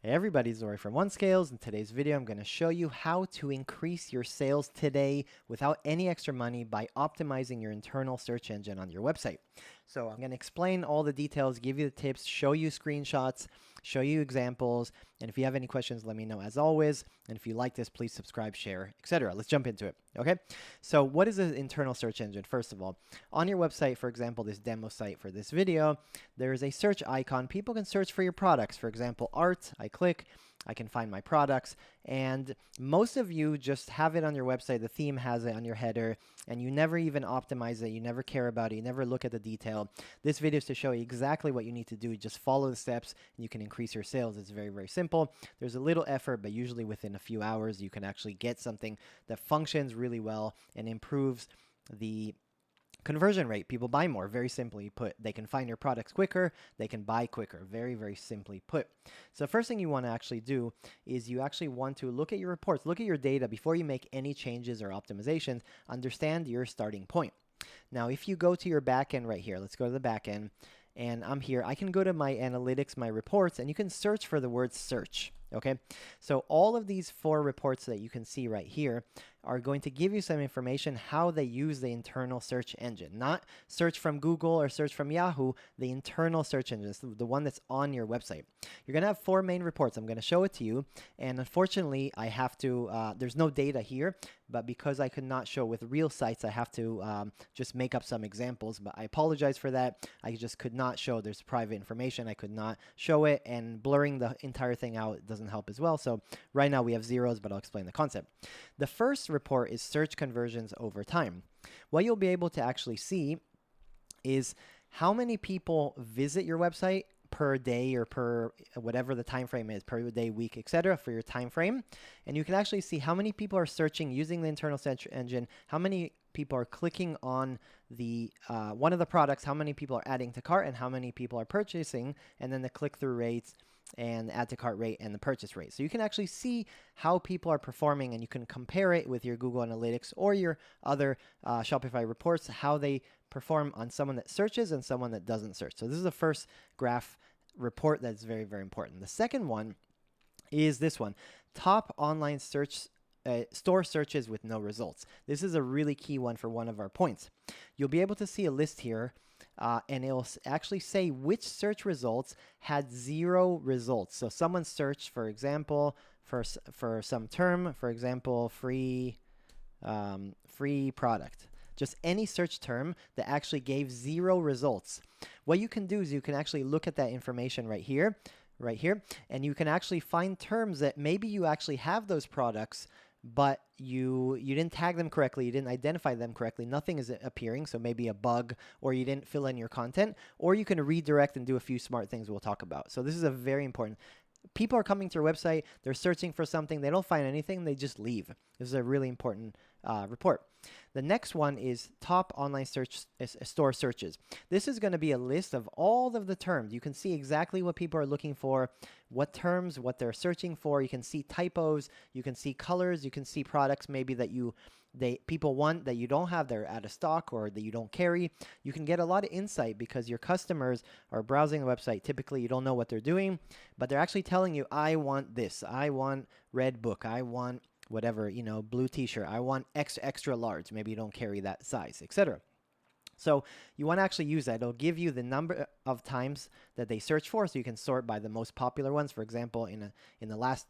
Hey everybody, Zori from OneScales. In today's video, I'm going to show you how to increase your sales today without any extra money by optimizing your internal search engine on your website. So I'm going to explain all the details, give you the tips, show you screenshots, show you examples, and if you have any questions, let me know as always. And if you like this, please subscribe, share, etc. Let's jump into it, okay? So what is an internal search engine? First of all, on your website, for example, this demo site for this video, there is a search icon. People can search for your products. For example, art, I click, I can find my products, and most of you just have it on your website. The theme has it on your header, and you never even optimize it. You never care about it. You never look at the detail. This video is to show you exactly what you need to do. Just follow the steps, and you can increase your sales. It's very, very simple. There's a little effort, but usually within a few hours, you can actually get something that functions really well and improves the conversion rate. People buy more. Very simply put, they can find your products quicker, they can buy quicker. Very, very simply put. So the first thing you want to actually do is you actually want to look at your reports, look at your data before you make any changes or optimizations. Understand your starting point. Now, if you go to your backend right here, let's go to the backend, and I'm here. I can go to my analytics, my reports, and you can search for the word search. Okay, so all of these 4 reports that you can see right here are going to give you some information how they use the internal search engine, not search from Google or search from Yahoo, the internal search engine, the one that's on your website. You're going to have 4 main reports. I'm going to show it to you, and unfortunately, I have to, there's no data here, but because I could not show with real sites, I have to just make up some examples, but I apologize for that. I just could not show. There's private information. I could not show it, and blurring the entire thing out doesn't help as well. So right now we have zeros, but I'll explain the concept. The first report is search conversions over time. What you'll be able to actually see is how many people visit your website per day or per whatever the time frame is, per day, week, etc. for your time frame. And you can actually see how many people are searching using the internal search engine, how many people are clicking on the one of the products, how many people are adding to cart, and how many people are purchasing, and then the click-through rates and the add to cart rate and the purchase rate. So you can actually see how people are performing, and you can compare it with your Google Analytics or your other Shopify reports, how they perform on someone that searches and someone that doesn't search. So this is the first graph report that's very, very important. The second one is this one, top online search store searches with no results. This is a really key one for one of our points. You'll be able to see a list here, and it'll actually say which search results had 0 results. So someone searched, for example, for some term, for example, free product. Just any search term that actually gave 0 results. What you can do is you can actually look at that information right here, and you can actually find terms that maybe you actually have those products, but you didn't tag them correctly, you didn't identify them correctly, nothing is appearing, so maybe a bug, or you didn't fill in your content, or you can redirect and do a few smart things we'll talk about. So this is a very important. People are coming to your website, they're searching for something, they don't find anything, they just leave. This is a really important report. The next one is top online search store searches. This is going to be a list of all of the terms. You can see exactly what people are looking for, what terms, what they're searching for. You can see typos, you can see colors, you can see products maybe that people want that you don't have, they're out of stock, or that you don't carry. You can get a lot of insight because your customers are browsing the website. Typically, you don't know what they're doing, but they're actually telling you, I want this, I want red book, I want whatever, blue t-shirt, I want extra large, maybe you don't carry that size, etc. So you want to actually use that. It'll give you the number of times that they search for, so you can sort by the most popular ones. For example, in the last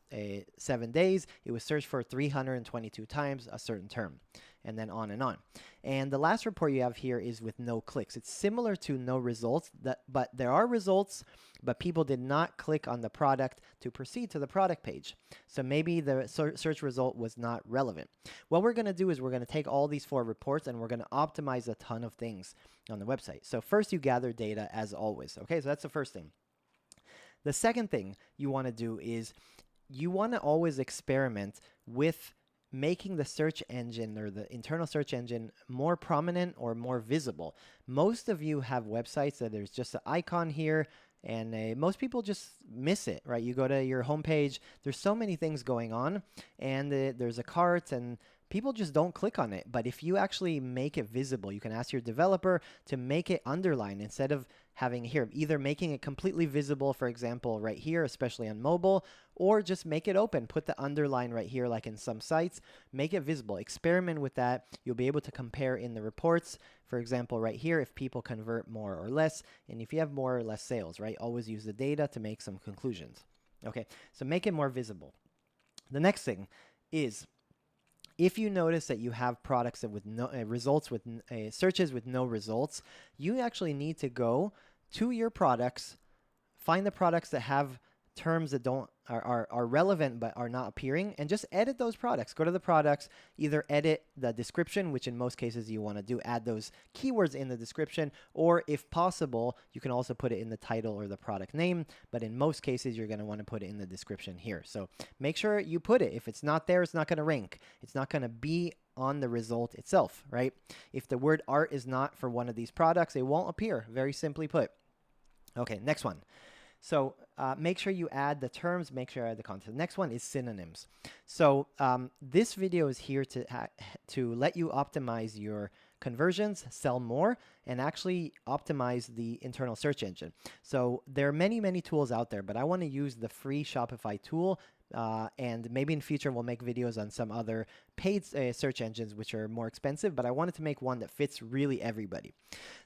7 days, it was searched for 322 times a certain term, and then on and on. And the last report you have here is with no clicks. It's similar to no results, but there are results, but people did not click on the product to proceed to the product page. So maybe the search result was not relevant. What we're going to do is we're going to take all these 4 reports and we're going to optimize a ton of things on the website. So first you gather data as always. Okay, so that's the first thing. The second thing you want to do is you want to always experiment with making the search engine or the internal search engine more prominent or more visible. Most of you have websites that there's just an icon here, and most people just miss it, right? You go to your homepage, there's so many things going on, and there's a cart, and people just don't click on it. But if you actually make it visible, you can ask your developer to make it underlined instead of having here, either making it completely visible, for example, right here, especially on mobile, or just make it open. Put the underline right here, like in some sites, make it visible. Experiment with that. You'll be able to compare in the reports, for example, right here, if people convert more or less, and if you have more or less sales, right? Always use the data to make some conclusions. Okay, so make it more visible. The next thing is, if you notice that you have products that with no results with searches with no results, you actually need to go to your products, find the products that have terms that are relevant but are not appearing, and just edit those products. Go to the products, either edit the description, which in most cases you want to do, add those keywords in the description, or if possible, you can also put it in the title or the product name, but in most cases you're going to want to put it in the description here. So make sure you put it. If it's not there, it's not going to rank. It's not going to be on the result itself, right? If the word art is not for one of these products, it won't appear, very simply put. Okay, next one. So make sure you add the terms, make sure you add the content. The next one is synonyms. So this video is here to let you optimize your conversions, sell more, and actually optimize the internal search engine. So there are many, many tools out there, but I want to use the free Shopify tool. And maybe in future we'll make videos on some other paid search engines which are more expensive, but I wanted to make one that fits really everybody.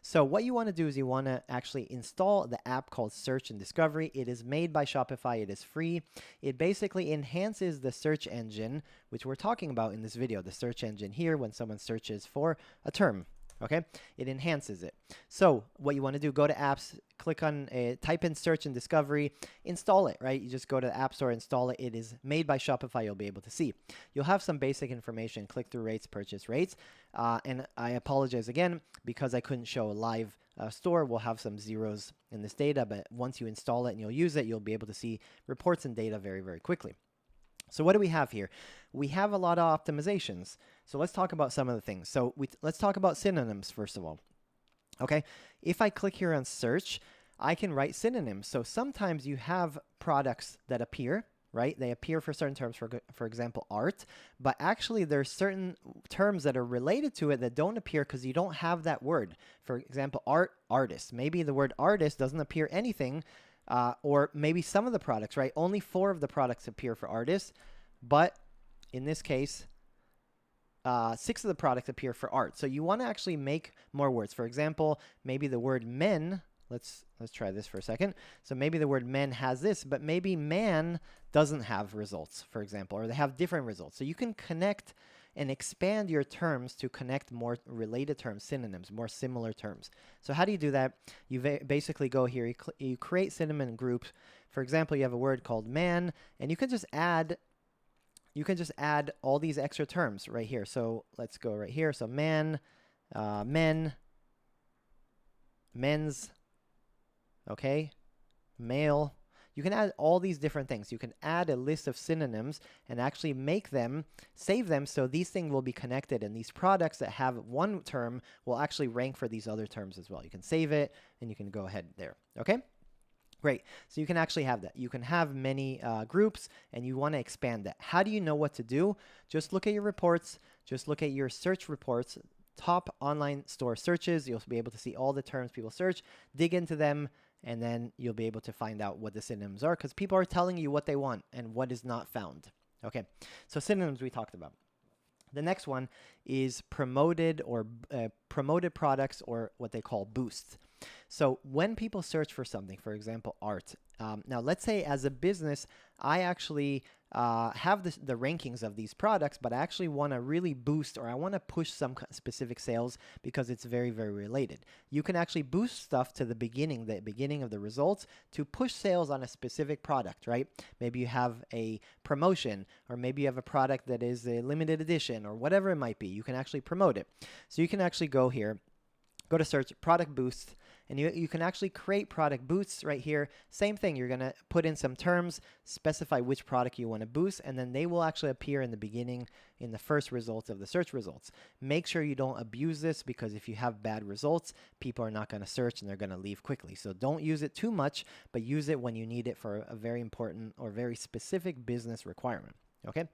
So what you want to do is you want to actually install the app called Search and Discovery. It is made by Shopify. It is free. It basically enhances the search engine, which we're talking about in this video, the search engine here when someone searches for a term. Okay, it enhances it. So what you want to do, go to apps, click on, type in Search and Discovery, install it, right? You just go to the App Store, install it. It is made by Shopify. You'll be able to see. You'll have some basic information, click-through rates, purchase rates. And I apologize again, because I couldn't show a live store. We'll have some zeros in this data, but once you install it and you'll use it, you'll be able to see reports and data very, very quickly. So what do we have here? We have a lot of optimizations. So let's talk about some of the things. So let's talk about synonyms first of all. Okay, if I click here on search, I can write synonyms. So sometimes you have products that appear, right? They appear for certain terms, for example, art, but actually there's certain terms that are related to it that don't appear because you don't have that word. For example, artist. Maybe the word artist doesn't appear anything. Or maybe some of the products, right? Only 4 of the products appear for artists, but in this case, 6 of the products appear for art. So you want to actually make more words. For example, maybe the word men. Let's try this for a second. So maybe the word men has this, but maybe man doesn't have results, for example, or they have different results. So you can connect and expand your terms to connect more related terms, synonyms, more similar terms. So how do you do that? You basically go here, you create synonym groups. For example, you have a word called man, and you can just add all these extra terms right here. So let's go right here. So man, men, men's, okay, male. You can add all these different things. You can add a list of synonyms and actually make them, save them, so these things will be connected, and these products that have one term will actually rank for these other terms as well. You can save it, and you can go ahead there. Okay? Great. So you can actually have that. You can have many groups, and you want to expand that. How do you know what to do? Just look at your reports. Just look at your search reports. Top online store searches. You'll be able to see all the terms people search. Dig into them. And then you'll be able to find out what the synonyms are, because people are telling you what they want and what is not found. Okay, so synonyms we talked about. The next one is promoted or promoted products, or what they call boosts. So when people search for something, for example, art. Now let's say as a business, I actually have the rankings of these products, but I actually want to really boost, or I want to push some specific sales because it's very, very related. You can actually boost stuff to the beginning of the results to push sales on a specific product, right? Maybe you have a promotion, or maybe you have a product that is a limited edition, or whatever it might be. You can actually promote it. So you can actually go here, go to search, product boost, and you can actually create product boosts right here. Same thing, you're going to put in some terms, specify which product you want to boost, and then they will actually appear in the beginning in the first results of the search results. Make sure you don't abuse this, because if you have bad results, people are not going to search and they're going to leave quickly. So don't use it too much, but use it when you need it for a very important or very specific business requirement. Okay?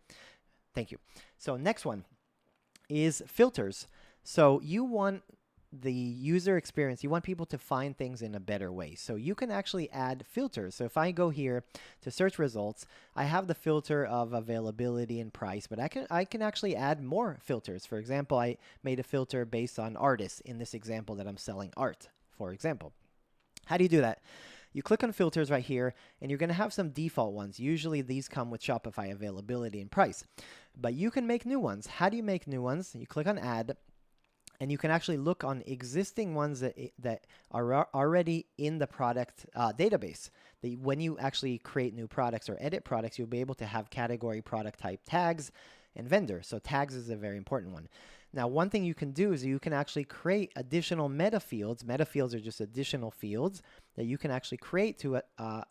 Thank you. So next one is filters. So you want the user experience, you want people to find things in a better way. So you can actually add filters. So if I go here to search results, I have the filter of availability and price, but I can actually add more filters. For example, I made a filter based on artists in this example that I'm selling art, for example. How do you do that? You click on filters right here, and you're going to have some default ones. Usually these come with Shopify availability and price, but you can make new ones. How do you make new ones? You click on add, and you can actually look on existing ones that are already in the product database. When you actually create new products or edit products, you'll be able to have category, product type, tags, and vendor. So tags is a very important one. Now, one thing you can do is you can actually create additional meta fields. Meta fields are just additional fields that you can actually create to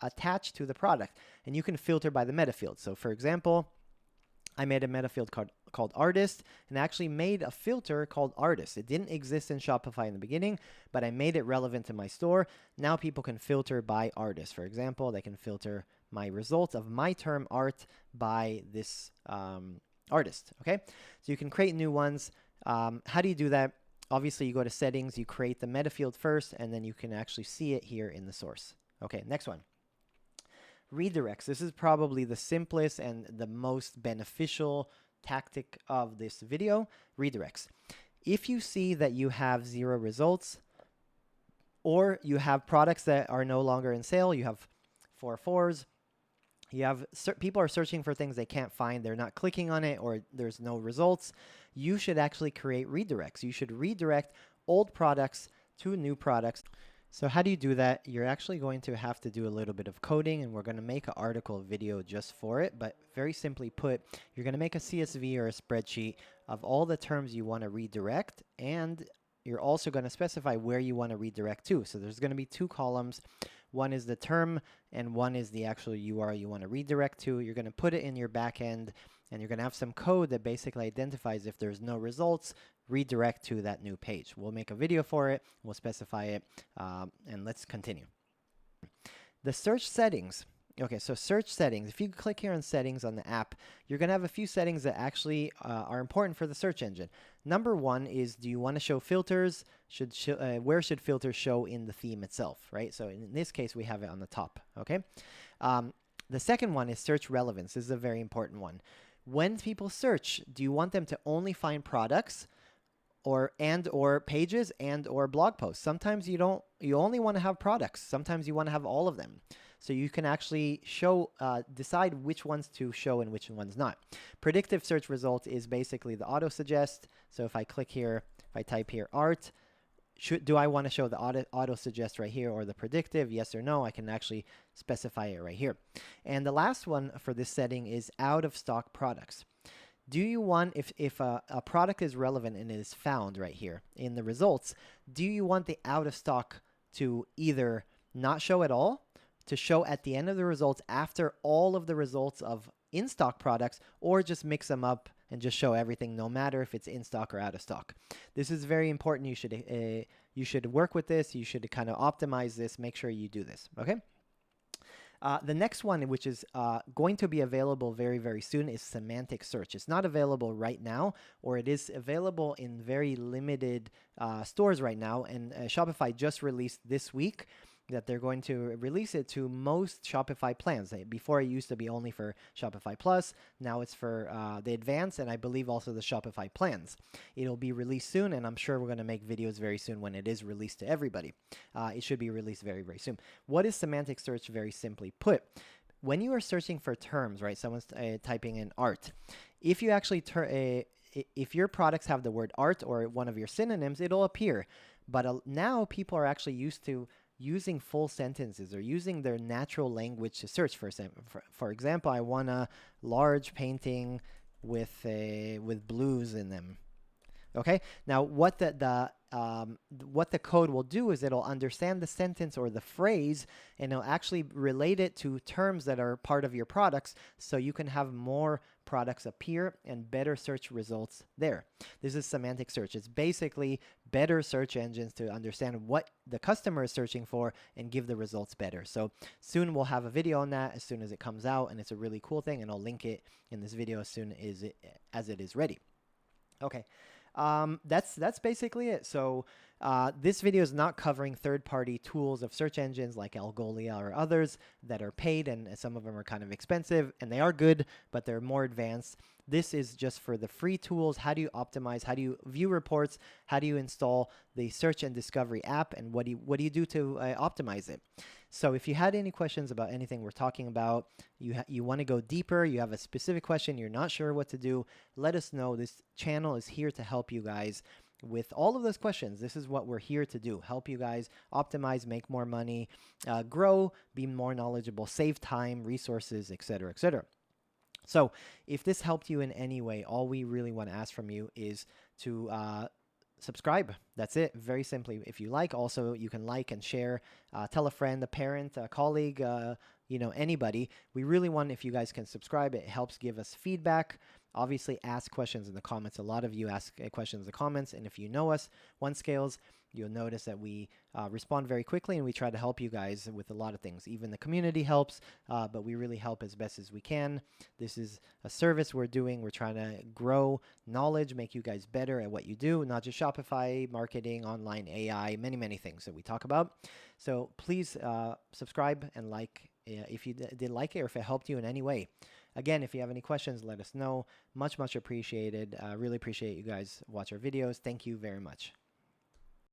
attach to the product, and you can filter by the meta field. So for example, I made a meta field called artist, and actually made a filter called artist. It didn't exist in Shopify in the beginning, but I made it relevant to my store. Now people can filter by artist. For example, they can filter my results of my term art by this artist. Okay, so you can create new ones. How do you do that? Obviously, you go to settings, you create the meta field first, and then you can actually see it here in the source. Okay, next one. Redirects. This is probably the simplest and the most beneficial tactic of this video. Redirects. If you see that you have 0 results, or you have products that are no longer in sale, you have 4 fours, you have people are searching for things they can't find, they're not clicking on it, or there's no results, you should actually create redirects. You should redirect old products to new products. So how do you do that? You're actually going to have to do a little bit of coding, and we're going to make an article video just for it. But very simply put, you're going to make a CSV or a spreadsheet of all the terms you want to redirect, and you're also going to specify where you want to redirect to. So there's going to be 2 columns. One is the term, and one is the actual URL you want to redirect to. You're going to put it in your backend, and you're going to have some code that basically identifies if there's no results, redirect to that new page. We'll make a video for it. We'll specify it, and let's continue. The search settings. Okay, so search settings. If you click here on settings on the app, you're going to have a few settings that actually are important for the search engine. Number 1 is, do you want to show filters? Where should filters show in the theme itself, right? So in this case, we have it on the top, okay? The second one is search relevance. This is a very important one. When people search, do you want them to only find products, or pages or blog posts? Sometimes you only want to have products. Sometimes you want to have all of them. So you can actually decide which ones to show and which ones not. Predictive search result is basically the auto suggest. So if I click here, if I type here art, do I want to show the auto suggest right here or the predictive? Yes or no? I can actually specify it right here. And the last one for this setting is out of stock products. Do you want, if a product is relevant and it is found right here in the results, do you want the out of stock to either not show at all, to show at the end of the results after all of the results of in-stock products, or just mix them up and just show everything no matter if it's in stock or out of stock? This is very important. You should work with this. You should kind of optimize this. Make sure you do this, okay? The next one, which is going to be available very, very soon, is Semantic Search. It's not available right now, or it is available in very limited stores right now. And Shopify just released this week that they're going to release it to most Shopify plans. Before, it used to be only for Shopify Plus. Now it's for the Advanced, and I believe also the Shopify plans. It'll be released soon, and I'm sure we're going to make videos very soon when it is released to everybody. It should be released very, very soon. What is Semantic Search? Very simply put, when you are searching for terms, right? Someone's typing in art. If you actually if your products have the word art or one of your synonyms, it'll appear. But now people are actually used to using full sentences or using their natural language to search. For example, I want a large painting with blues in them. Okay. Now, what the code will do is it'll understand the sentence or the phrase, and it'll actually relate it to terms that are part of your products, so you can have more products appear and better search results there. This is semantic search. It's basically better search engines to understand what the customer is searching for and give the results better. So soon we'll have a video on that as soon as it comes out, and it's a really cool thing, and I'll link it in this video as soon as it is ready. Okay. That's basically it. So this video is not covering third-party tools of search engines like Algolia or others that are paid, and some of them are kind of expensive, and they are good, but they're more advanced. This is just for the free tools. How do you optimize? How do you view reports? How do you install the search and discovery app? And what do you do to optimize it? So if you had any questions about anything we're talking about, you want to go deeper, you have a specific question, you're not sure what to do, let us know. This channel is here to help you guys with all of those questions. This is what we're here to do. Help you guys optimize, make more money, grow, be more knowledgeable, save time, resources, etc., etc. So if this helped you in any way, all we really want to ask from you is to subscribe. That's it. Very simply. If you like, also you can like and share, tell a friend, a parent, a colleague, anybody. We really want, if you guys can subscribe, it helps give us feedback. Obviously, ask questions in the comments. A lot of you ask questions in the comments, and if you know us, OneScales, you'll notice that we respond very quickly, and we try to help you guys with a lot of things. Even the community helps, but we really help as best as we can. This is a service we're doing. We're trying to grow knowledge, make you guys better at what you do, not just Shopify, marketing, online, AI, many, many things that we talk about. So please subscribe and like if you did like it or if it helped you in any way. Again, if you have any questions, let us know. Much, much appreciated. Really appreciate you guys watch our videos. Thank you very much.